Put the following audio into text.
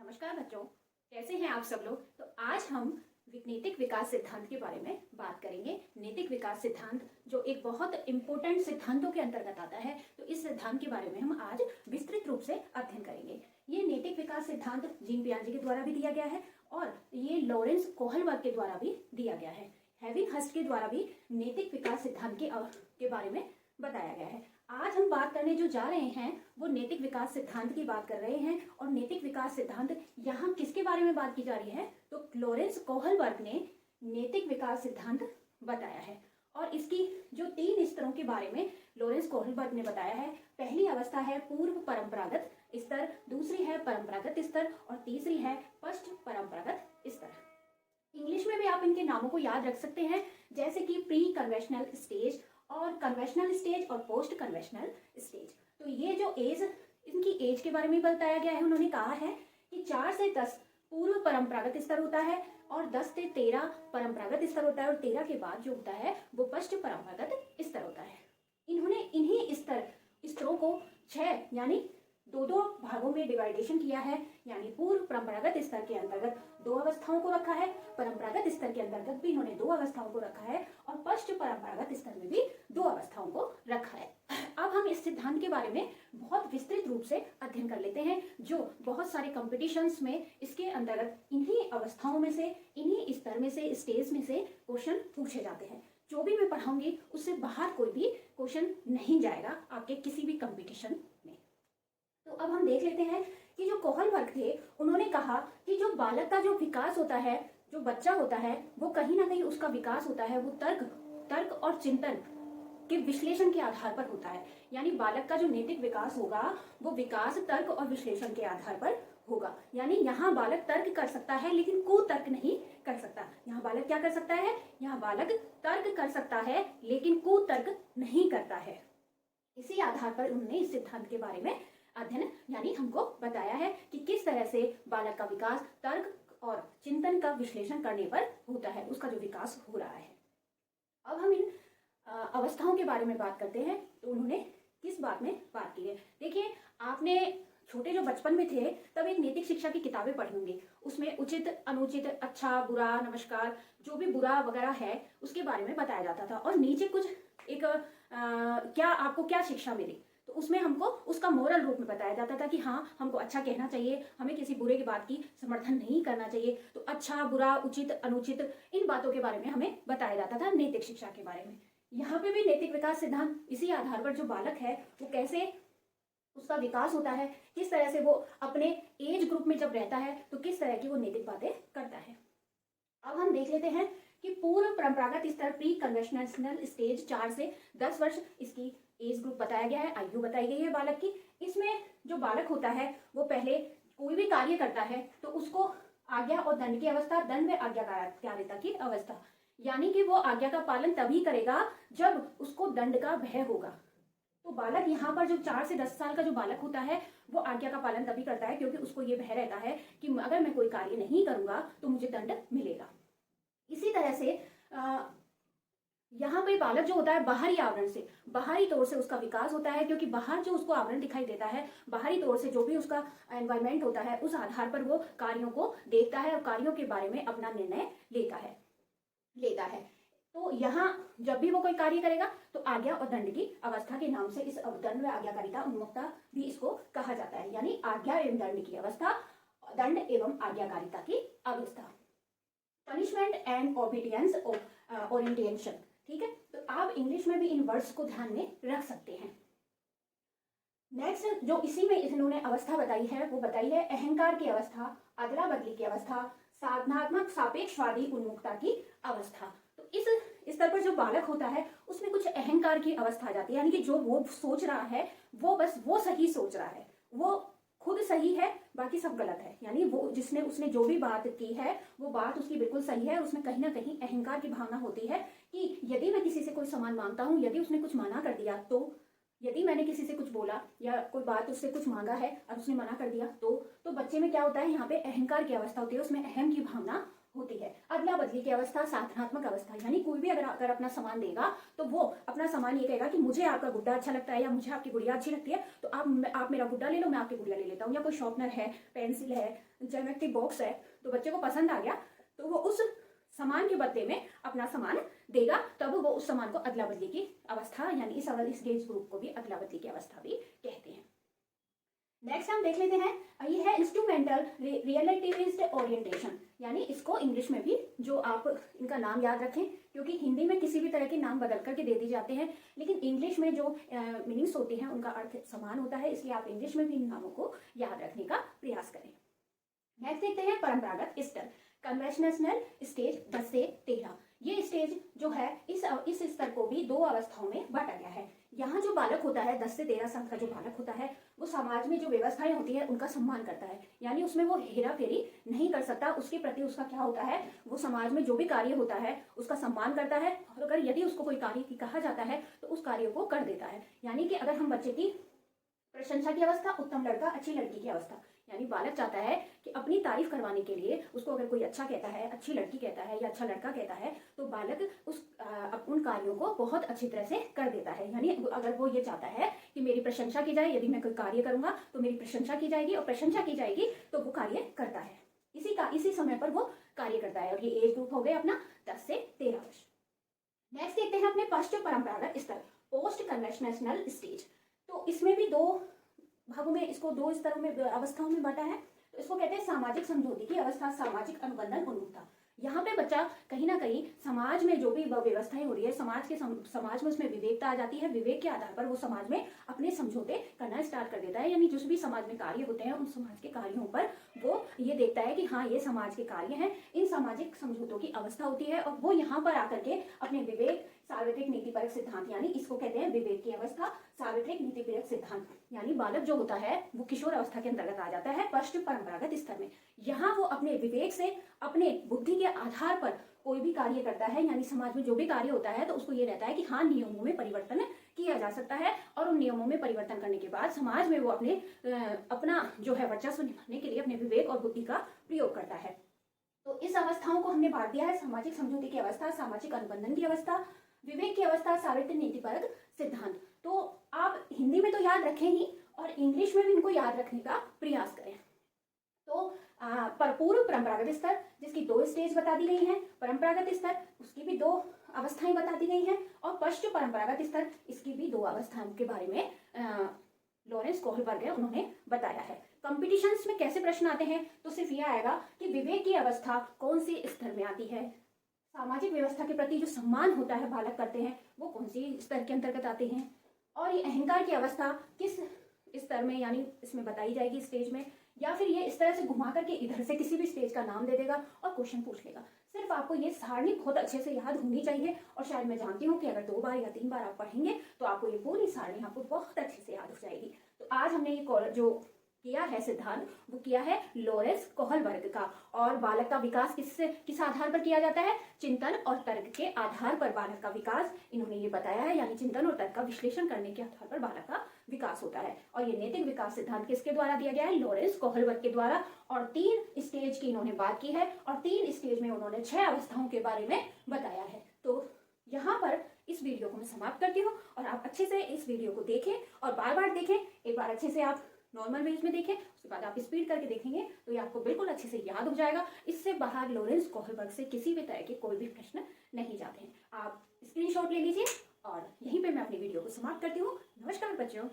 नमस्कार बच्चों, कैसे हैं आप सब लोग। तो आज हम नैतिक विकास सिद्धांत के बारे में बात करेंगे। नैतिक विकास सिद्धांत जो एक बहुत इंपॉर्टेंट सिद्धांतों के अंतर्गत आता है, तो इस सिद्धांत के बारे में हम आज विस्तृत रूप से अध्ययन करेंगे। ये नैतिक विकास सिद्धांत जीन पियाजे के द्वारा भी दिया गया है और ये लॉरेंस कोहलबर्ग के द्वारा भी दिया गया है। हेविंगहर्स्ट के द्वारा भी नैतिक विकास सिद्धांत के बारे में बताया गया है। आज हम बात करने जो जा रहे हैं वो नैतिक विकास सिद्धांत की बात कर रहे हैं। और नैतिक विकास सिद्धांत यहाँ किसके बारे में बात की जा रही है, तो लॉरेंस कोहलबर्ग ने नैतिक विकास सिद्धांत बताया है। और इसकी जो 3 स्तरों के बारे में लॉरेंस कोहलबर्ग ने बताया है। पहली अवस्था है पूर्व परंपरागत स्तर, दूसरी है परंपरागत स्तर और तीसरी है पश्च परंपरागत स्तर। इंग्लिश में भी आप इनके नामों को याद रख सकते हैं, जैसे कि प्री कन्वेंशनल स्टेज और कन्वेंशनल स्टेज और पोस्ट कन्वेंशनल स्टेज। तो ये जो एज, इनकी एज के बारे में बताया गया है। उन्होंने कहा है कि 4 से 10 पूर्व परंपरागत स्तर होता है और 10 से 13 परंपरागत स्तर होता है और 13 के बाद जो होता है वो पश्च परंपरागत स्तर होता है। इन्होंने इन्हीं स्तरों को 6 यानी 2 भागों में डिवाइडेशन किया है। यानी पूर्व परंपरागत स्तर के अंतर्गत 2 अवस्थाओं को रखा है, परंपरागत स्तर के अंतर्गत भी इन्होंने 2 अवस्थाओं को रखा है और पश्च परंपरागत स्तर में भी 2 अवस्थाओं को रखा है। अब हम इस सिद्धांत के बारे में बहुत विस्तृत रूप से अध्ययन कर लेते हैं, जो बहुत सारे कॉम्पिटिशन्स में इसके अंतर्गत इन्हीं अवस्थाओं में से, इन्हीं स्तर में से, स्टेज में से क्वेश्चन पूछे जाते हैं। जो भी मैं पढ़ाऊंगी उससे बाहर कोई भी क्वेश्चन नहीं जाएगा आपके किसी भी कंपटीशन में। तो अब हम देख लेते हैं कि जो कोहलबर्ग थे उन्होंने कहा कि जो बालक का जो विकास होता है, जो बच्चा होता है, वो कहीं ना कहीं उसका विकास होता है वो तर्क और चिंतन के विश्लेषण के आधार पर होता है। यानी बालक का जो नैतिक विकास होगा वो विकास तर्क और विश्लेषण के आधार पर होगा। यानी यहाँ बालक तर्क कर सकता है लेकिन कुतर्क नहीं कर सकता। यहाँ बालक क्या कर सकता है, यहाँ बालक तर्क कर सकता है लेकिन कुतर्क नहीं करता है। इसी आधार पर उन्होंने इस सिद्धांत के बारे में अध्ययन यानी हमको बताया है कि किस तरह से बालक का विकास तर्क और चिंतन का विश्लेषण करने पर होता है, उसका जो विकास हो रहा है। अब हम इन अवस्थाओं के बारे में बात करते हैं। तो उन्होंने किस बात में बात की है, देखिए आपने छोटे जो बचपन में थे तब एक नैतिक शिक्षा की किताबें पढ़ी होंगी। उसमें उचित, अनुचित, अच्छा, बुरा, नमस्कार, जो भी बुरा वगैरह है उसके बारे में बताया जाता था। और नीचे कुछ एक क्या आपको क्या शिक्षा मिली, तो उसमें हमको उसका मोरल रूप में बताया जाता था कि हाँ हमको अच्छा कहना चाहिए, हमें किसी बुरे की बात की समर्थन नहीं करना चाहिए। तो अच्छा, बुरा, उचित, अनुचित, इन बातों के बारे में हमें बताया जाता था नैतिक शिक्षा के बारे में। यहाँ पे भी नैतिक विकास सिद्धांत इसी आधार पर जो बालक है वो कैसे उसका विकास होता है, किस तरह से वो अपने एज ग्रुप में जब रहता है तो किस तरह की वो नैतिक बातें करता है। अब हम देख लेते हैं कि पूर्व परंपरागत स्तर प्री कन्वेंशनल स्टेज 4 से 10 वर्ष इसकी एज ग्रुप बताया गया है, आयु बताई गई है बालक की। इसमें जो बालक होता है वो पहले कोई भी कार्य करता है तो उसको आज्ञा और दंड की अवस्था, दंड व आज्ञाकारिता की अवस्था, यानी कि वो आज्ञा का पालन तभी करेगा जब उसको दंड का भय होगा। तो बालक यहाँ पर जो 4 से 10 साल का जो बालक होता है वो आज्ञा का पालन तभी करता है क्योंकि उसको ये भय रहता है कि अगर मैं कोई कार्य नहीं करूंगा तो मुझे दंड मिलेगा। इसी तरह से यहाँ पे बालक जो होता है बाहरी आवरण से, बाहरी तौर से उसका विकास होता है, क्योंकि बाहर जो उसको आवरण दिखाई देता है, बाहरी तौर से जो भी उसका एनवायरमेंट होता है उस आधार पर वो कार्यों को देखता है और कार्यों के बारे में अपना निर्णय लेता है। तो यहाँ जब भी वो कोई कार्य करेगा तो आज्ञा और दंड की अवस्था के नाम से इस दंड व आज्ञाकारिता उन्मुखता भी इसको कहा जाता है। यानी आज्ञा एवं दंड की अवस्था, दंड एवं आज्ञाकारिता की अवस्था, पनिशमेंट एंड ओबीडियंस ओरिएंटेशन। ठीक है, तो आप इंग्लिश में भी इन वर्ड्स को ध्यान में रख सकते हैं। नेक्स्ट जो इसी में इन्होंने अवस्था बताई है वो बताई है अहंकार की अवस्था, अदला बदली की अवस्था, साधनात्मक सापेक्षवादी उन्मुखता की अवस्था। तो इस स्तर पर जो बालक होता है उसमें कुछ अहंकार की अवस्था आ जाती है, यानी कि जो वो सोच रहा है वो बस वो सही सोच रहा है, वो खुद सही है बाकी सब गलत है। यानी वो उसने जो भी बात की है वो बात उसकी बिल्कुल सही है। उसमें कहीं ना कहीं अहंकार की भावना होती है कि यदि मैं किसी से कोई सामान मांगता हूँ, यदि उसने कुछ मना कर दिया, तो यदि मैंने किसी से कुछ बोला या कोई बात उससे कुछ मांगा है और उसने मना कर दिया तो बच्चे में क्या होता है, यहाँ पे अहंकार की अवस्था होती है, उसमें अहम की भावना होती है। अदला बदली की अवस्था, साधनात्मक अवस्था, यानी कोई भी अगर अपना सामान देगा तो वो अपना सामान ये कहेगा कि मुझे आपका गुड्डा अच्छा लगता है या मुझे आपकी गुड़िया अच्छी लगती है, तो आप मेरा गुड्डा ले लो, मैं आपकी गुड़िया ले लेता हूँ। या कोई शॉर्पनर है, पेंसिल है, ज्योमेट्री बॉक्स है, तो बच्चे को पसंद आ गया तो वो उस सामान के बदले में अपना सामान देगा, तब वो उस सामान को अदला बदली की अवस्था, यानी इस एज ग्रुप को भी अदला बदली की अवस्था भी कहते हैं। नेक्स्ट हम देख लेते हैं, ये है इंस्ट्रूमेंटल रिलेटिविस्ट ओरिएंटेशन, यानी इसको इंग्लिश में भी जो आप इनका नाम याद रखें, क्योंकि हिंदी में किसी भी तरह के नाम बदल करके दे दिए जाते हैं, लेकिन इंग्लिश में जो मीनिंग्स होती हैं उनका अर्थ समान होता है, इसलिए आप इंग्लिश में भी इन नामों को याद रखने का प्रयास करें। नेक्स्ट देखते हैं परंपरागत स्तर, कन्वेंशनल स्टेज 10 से 13। ये स्टेज जो है इस स्तर को भी दो अवस्थाओं में बांटा गया है। यहाँ जो बालक होता है 10 से 13 साल का जो बालक होता है वो समाज में जो व्यवस्थाएं होती है उनका सम्मान करता है, यानी उसमें वो हेरा फेरी नहीं कर सकता। उसके प्रति उसका क्या होता है, वो समाज में जो भी कार्य होता है उसका सम्मान करता है, और अगर यदि उसको कोई कार्य कहा जाता है तो उस कार्य को कर देता है। यानी कि अगर हम बच्चे की प्रशंसा की अवस्था, उत्तम लड़का अच्छी लड़की की अवस्था, यानी बालक चाहता है कि अपनी तारीफ करवाने के लिए उसको अगर कोई अच्छा कहता है, अच्छी लड़की कहता है या अच्छा लड़का कहता है, तो बालक उन कार्यों को बहुत अच्छी तरह से कर देता है। यानी अगर वो ये चाहता है कि मेरी प्रशंसा की जाए, यदि मैं कोई कार्य करूंगा तो मेरी प्रशंसा की जाएगी, और प्रशंसा की जाएगी तो वो कार्य करता है, इसी समय पर वो कार्य करता है। और ये एज ग्रुप हो गए अपना 10 से 13 वर्ष। नेक्स्ट देखते हैं अपने पश्च परंपरागत स्तर, पोस्ट कन्वेंशनल स्टेज। तो इसमें भी दो भागों में, इसको दो स्तरों में, अवस्थाओं में बांटा है। तो इसको कहते हैं सामाजिक समझौते की अवस्था, सामाजिक अनुबंधन उन्मुखता। यहाँ पे बच्चा कहीं ना कहीं समाज में जो भी व्यवस्थाएं हो रही है, समाज में उसमें विवेकता आ जाती है। विवेक के आधार पर वो समाज में अपने समझौते करना स्टार्ट कर देता है, यानी जो भी समाज में कार्य होते हैं उन समाज के कार्यों पर वो ये देखता है कि हाँ ये समाज के कार्य हैं, इन सामाजिक समझौतों की अवस्था होती है, और वो यहाँ पर आकर के अपने विवेक, सार्वत्रिक नीतिपरक सिद्धांत, यानी इसको कहते हैं विवेक की अवस्था, सार्वत्रिक नीतिपरक सिद्धांत, यानी बालक जो होता है वो किशोर अवस्था के अंतर्गत आ जाता है पश्च परंपरागत स्तर में। यहाँ वो अपने विवेक से, अपने बुद्धि के आधार पर कोई भी कार्य करता है, यानी समाज में जो भी कार्य होता है तो उसको ये रहता है कि हाँ नियमों में परिवर्तन किया जा सकता है, और उन नियमों में परिवर्तन करने के बाद समाज में वो अपना जो है वर्चस्व निभाने के लिए अपने विवेक और बुद्धि का प्रयोग करता है। तो इस अवस्थाओं को हमने बांट दिया है, सामाजिक समझौते की अवस्था, सामाजिक अनुबंधन की अवस्था, विवेक की अवस्था, सार्वत्रिक नीतिपरक सिद्धांत। तो आप हिंदी में तो याद रखें ही, और इंग्लिश में भी इनको याद रखने का प्रयास करें। तो पूर्व परंपरागत स्तर जिसकी दो स्टेज बता दी गई हैं, परंपरागत स्तर उसकी भी दो अवस्थाएं बता दी गई हैं, और पश्च परंपरागत स्तर इसकी भी दो अवस्थाओं के बारे में लॉरेंस कोहलबर्ग है उन्होंने बताया है। कॉम्पिटिशन्स में कैसे प्रश्न आते हैं, तो सिर्फ यह आएगा कि विवेक की अवस्था कौन से स्तर में आती है, सामाजिक व्यवस्था के प्रति जो सम्मान होता है बालक करते हैं वो कौन सी स्तर के अंतर्गत आते हैं, और ये अहंकार की अवस्था किस स्तर में, यानी इसमें बताई जाएगी स्टेज में, या फिर ये इस तरह से घुमा करके इधर से किसी भी स्टेज का नाम दे देगा और क्वेश्चन पूछ लेगा। सिर्फ आपको ये सारणी बहुत अच्छे से याद होनी चाहिए, और शायद मैं जानती हूँ कि अगर 2 बार या 3 बार आप पढ़ेंगे तो आपको ये पूरी सारणी आपको बहुत अच्छे से याद हो जाएगी। तो आज हमने ये जो किया है सिद्धांत, वो किया है लॉरेंस कोहलबर्ग का, और बालक का विकास किस आधार पर किया जाता है, चिंतन और तर्क के आधार पर बालक का विकास इन्होंने ये बताया है, यानी चिंतन और तर्क का विश्लेषण करने के आधार पर बालक का विकास होता है। और ये नैतिक विकास सिद्धांत किसके द्वारा दिया गया है, लॉरेंस कोहलबर्ग के द्वारा, और 3 स्टेज की इन्होंने बात की है, और 3 स्टेज में उन्होंने 6 अवस्थाओं के बारे में बताया है। तो यहाँ पर इस वीडियो को मैं समाप्त करती हूँ, और आप अच्छे से इस वीडियो को देखें और बार बार देखें। एक बार अच्छे से आप नॉर्मल वेज में देखें, उसके बाद आप स्पीड करके देखेंगे तो ये आपको बिल्कुल अच्छे से याद हो जाएगा। इससे बाहर लॉरेंस कोहलबर्ग से किसी भी तरह के कोई भी प्रश्न नहीं जाते हैं। आप स्क्रीनशॉट ले लीजिए, और यहीं पे मैं अपनी वीडियो को समाप्त करती हूँ। नमस्कार बच्चों।